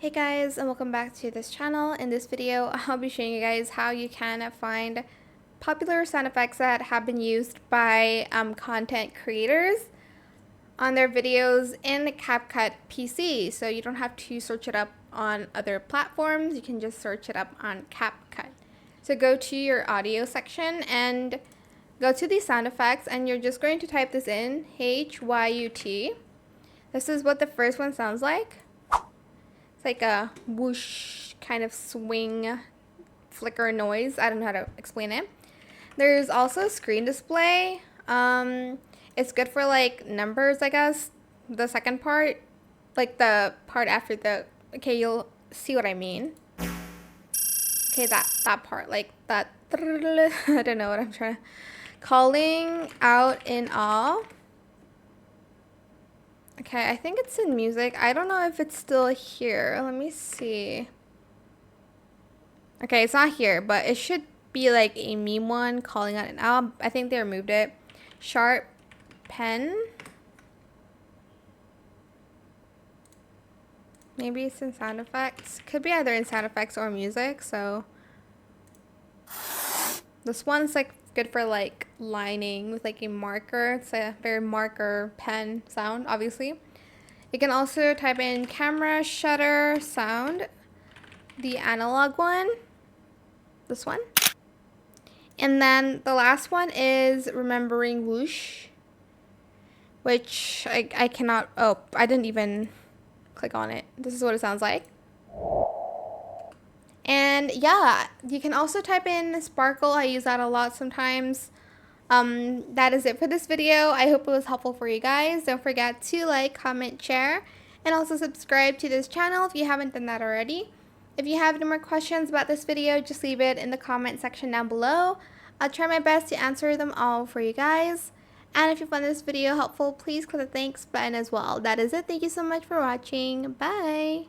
Hey guys, and welcome back to this channel. In this video, I'll be showing you guys how you can find popular sound effects that have been used by content creators on their videos in CapCut PC. So you don't have to search it up on other platforms, you can just search it up on CapCut. So go to your audio section and go to the sound effects, and you're just going to type this in, HYUT. This is what the first one sounds like. It's like a whoosh kind of swing flicker noise. I don't know how to explain it. There's also a screen display. It's good for like numbers, I guess. The second part, like the part after the, okay, you'll see what I mean. Okay, that part, like that. I don't know what I'm trying to. Calling out in awe. Okay, I think it's in music. I don't know if it's still here. Let me see. Okay, it's not here, but it should be like a meme one, calling out an owl. I think they removed it. Sharp pen. Maybe it's in sound effects. Could be either in sound effects or music, so. This one's like good for like lining with like a marker. It's a very marker pen sound, obviously. You can also type in camera shutter sound, the analog one, this one. And then the last one is remembering whoosh, which I cannot, oh, I didn't even click on it. This is what it sounds like. And yeah, you can also type in sparkle. I use that a lot sometimes. That is it for this video. I hope it was helpful for you guys. Don't forget to like, comment, share, and also subscribe to this channel if you haven't done that already. If you have any more questions about this video, just leave it in the comment section down below. I'll try my best to answer them all for you guys. And if you found this video helpful, please click the thanks button as well. That is it. Thank you so much for watching. Bye!